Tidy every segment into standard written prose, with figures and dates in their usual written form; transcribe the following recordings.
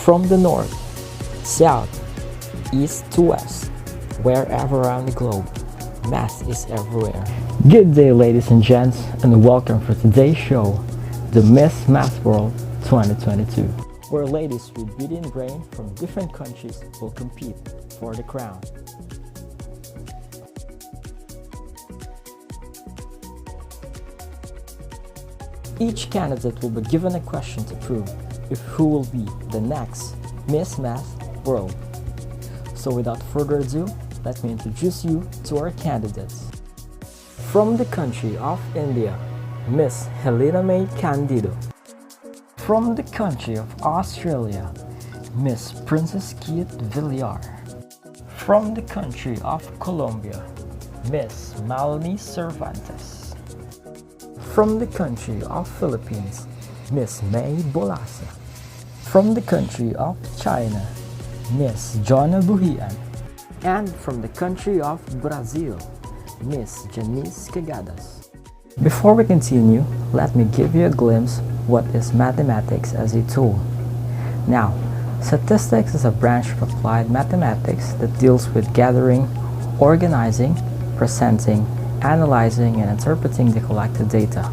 From the north, south, east to west, wherever around the globe, math is everywhere. Good day, ladies and gents, and welcome for today's show, the Miss Math World 2022, where ladies with beauty and brain from different countries will compete for the crown. Each candidate will be given a question to prove if who will be the next Miss Math World. So without further ado, let me introduce you to our candidates. From the country of India, Miss Helena May Candido. From the country of Australia, Miss Princess Kate Villar. From the country of Colombia, Miss Malini Cervantes. From the country of Philippines, Miss May Bolasa. From the country of China, Miss Jonna Buhian. And from the country of Brazil, Miss Janice Cagadas. Before we continue, let me give you a glimpse what is mathematics as a tool. Now, statistics is a branch of applied mathematics that deals with gathering, organizing, presenting, analyzing, and interpreting the collected data.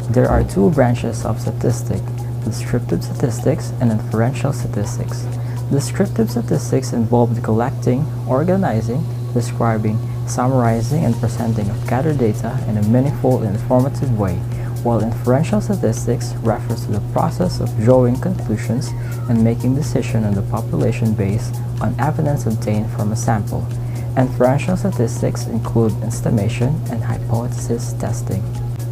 There are two branches of statistics: descriptive statistics and inferential statistics. Descriptive statistics involve the collecting, organizing, describing, summarizing, and presenting of gathered data in a meaningful and informative way, while inferential statistics refers to the process of drawing conclusions and making decisions on the population based on evidence obtained from a sample. Inferential statistics include estimation and hypothesis testing.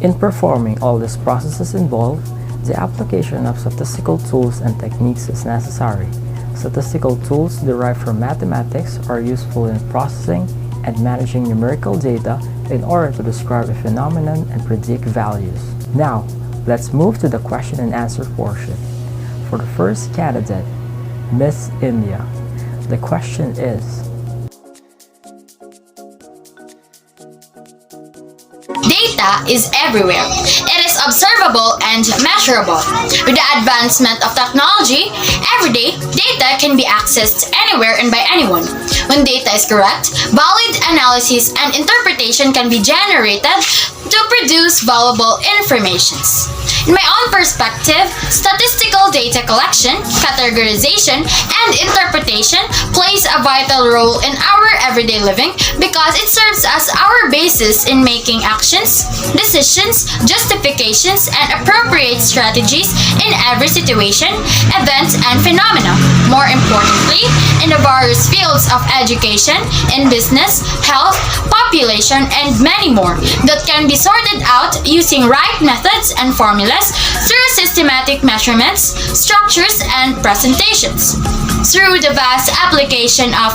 In performing all these processes involved, the application of statistical tools and techniques is necessary. Statistical tools derived from mathematics are useful in processing and managing numerical data in order to describe a phenomenon and predict values. Now, let's move to the question and answer portion. For the first candidate, Miss India, the question is: Data is everywhere. It is observable and measurable. With the advancement of technology, every day, data can be accessed anywhere and by anyone. When data is correct, valid analysis and interpretation can be generated to produce valuable informations. In my own perspective, statistical data collection, categorization, and interpretation plays a vital role in our everyday living because it serves as our basis in making actions, decisions, justifications, and appropriate strategies in every situation, event, and phenomena. More importantly, in the various fields of education, in business, health, population, and many more that can be sorted out using right methods and formulas through systematic measurements, structures, and presentations. Through the vast application of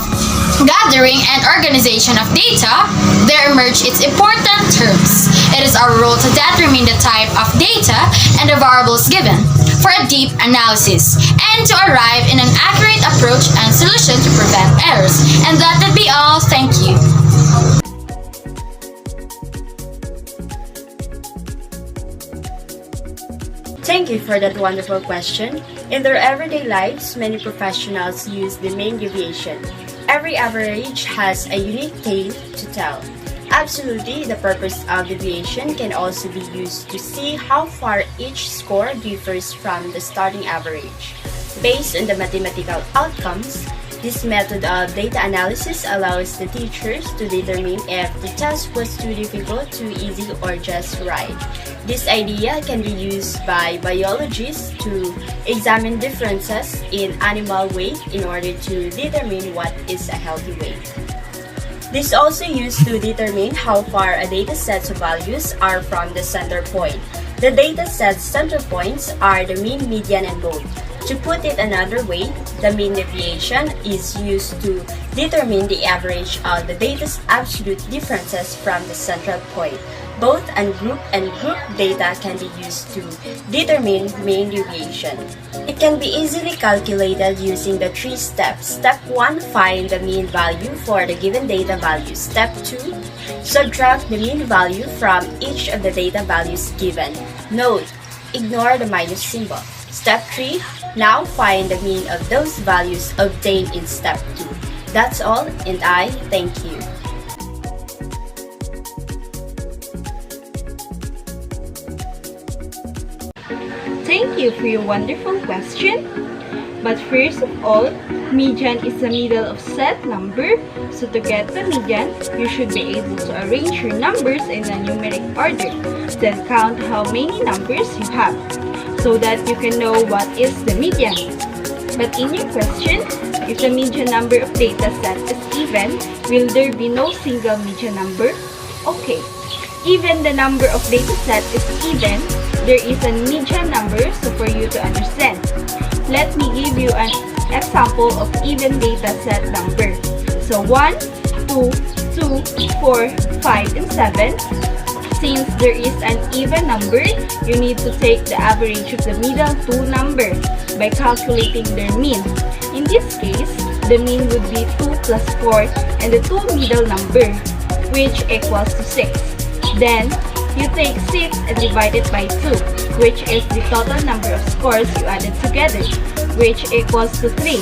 gathering and organization of data, there emerge its important terms. It is our role to determine the type of data and the variables given for a deep analysis and to arrive in an accurate approach and solution to prevent errors. And that would be all. Thank you. Thank you for that wonderful question. In their everyday lives, many professionals use the mean deviation. Every average has a unique tale to tell. Absolutely, the purpose of deviation can also be used to see how far each score differs from the starting average. Based on the mathematical outcomes, this method of data analysis allows the teachers to determine if the test was too difficult, too easy, or just right. This idea can be used by biologists to examine differences in animal weight in order to determine what is a healthy weight. This is also used to determine how far a data set's values are from the center point. The data set's center points are the mean, median, and mode. To put it another way, the mean deviation is used to determine the average of the data's absolute differences from the central point. Both ungroup and group data can be used to determine mean deviation. It can be easily calculated using the 3 steps. Step 1, find the mean value for the given data value. Step 2, subtract the mean value from each of the data values given. Note, ignore the minus symbol. Step 3, now find the mean of those values obtained in step 2. That's all, and I thank you. Thank you for your wonderful question. But first of all, median is the middle of set number. So to get the median, you should be able to arrange your numbers in a numeric order. Then count how many numbers you have so that you can know what is the median. But in your question, if the median number of data set is even, will there be no single median number? Okay, even the number of data set is even, there is a median number, so for you to understand. Let me give you an example of even data set number. So 1, 2, 2, 4, 5, and 7. Since there is an even number, you need to take the average of the middle two numbers by calculating their mean. In this case, the mean would be 2 plus 4 and the two middle number, which equals to 6. Then, you take 6 and divide it by 2, which is the total number of scores you added together, which equals to 3.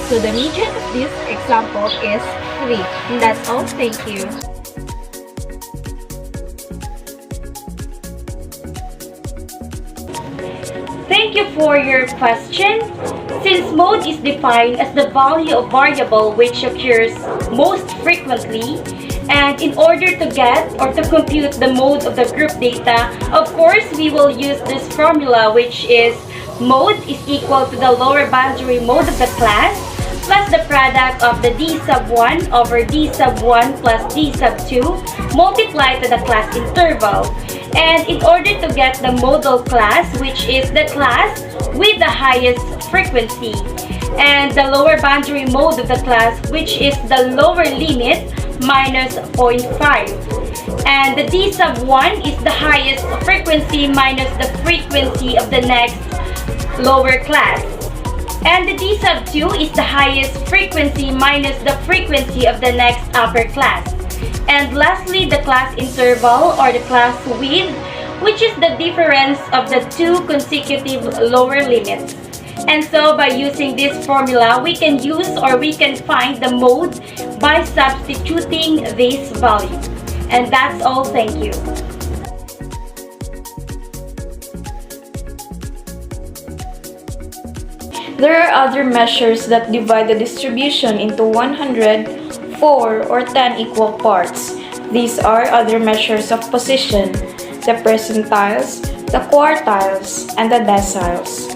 So the median of this example is 3. And that's all. Thank you. Thank you for your question. Since mode is defined as the value of variable which occurs most frequently, and in order to get or to compute the mode of the group data, of course, we will use this formula, which is mode is equal to the lower boundary mode of the class plus the product of the d sub 1 over d sub 1 plus d sub 2 multiplied to the class interval. And in order to get the modal class, which is the class with the highest frequency, and the lower boundary mode of the class, which is the lower limit, minus 0.5. And the d sub 1 is the highest frequency minus the frequency of the next lower class. And the d sub 2 is the highest frequency minus the frequency of the next upper class. And lastly, the class interval or the class width, which is the difference of the two consecutive lower limits. And so by using this formula, we can use or we can find the mode by substituting this value. And that's all. Thank you. There are other measures that divide the distribution into 100, 4, or 10 equal parts. These are other measures of position, the percentiles, the quartiles, and the deciles.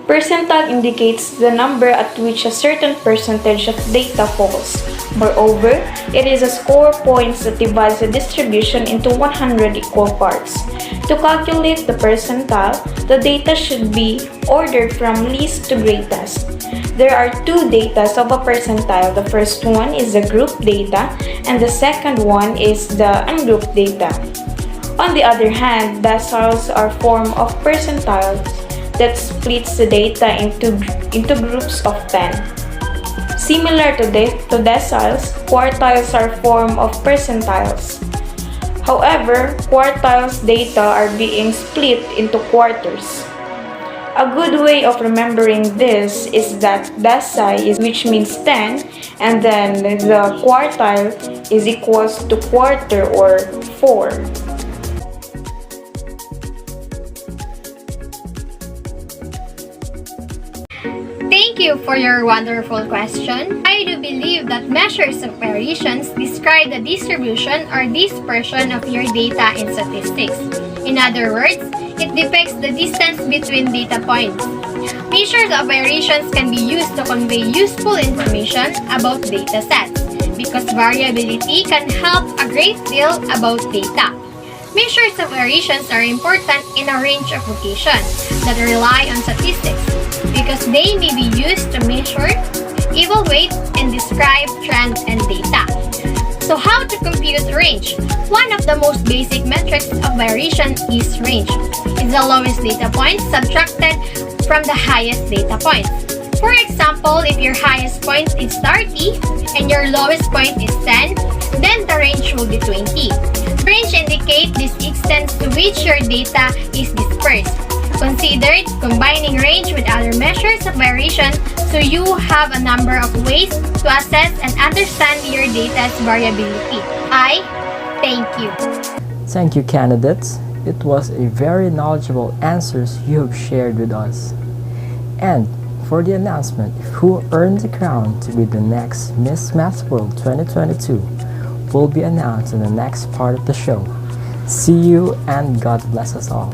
Percentile indicates the number at which a certain percentage of data falls. Moreover, it is a score points that divides the distribution into 100 equal parts. To calculate the percentile, the data should be ordered from least to greatest. There are two data of a percentile. The first one is the group data, and the second one is the ungrouped data. On the other hand, deciles are form of percentiles that splits the data into groups of 10. Similar to deciles, quartiles are form of percentiles. However, quartiles data are being split into quarters. A good way of remembering this is that decile, which means 10, and then the quartile is equals to quarter or 4. Thank you for your wonderful question. I do believe that measures of variations describe the distribution or dispersion of your data in statistics. In other words, it depicts the distance between data points. Measures of variations can be used to convey useful information about data sets because variability can help a great deal about data. Measures of variations are important in a range of vocations that rely on statistics because they may be used to measure, evaluate, and describe trends and data. So how to compute range? One of the most basic metrics of variation is range. It's the lowest data point subtracted from the highest data point. For example, if your highest point is 30 and your lowest point is 10, then the range will be 20. Range indicates the extent to which your data is dispersed. Consider combining range with other measures of variation so you have a number of ways to assess and understand your data's variability. I thank you. Thank you, candidates. It was a very knowledgeable answers you have shared with us. And for the announcement of who earned the crown to be the next Miss Math World 2022 will be announced in the next part of the show. See you and God bless us all.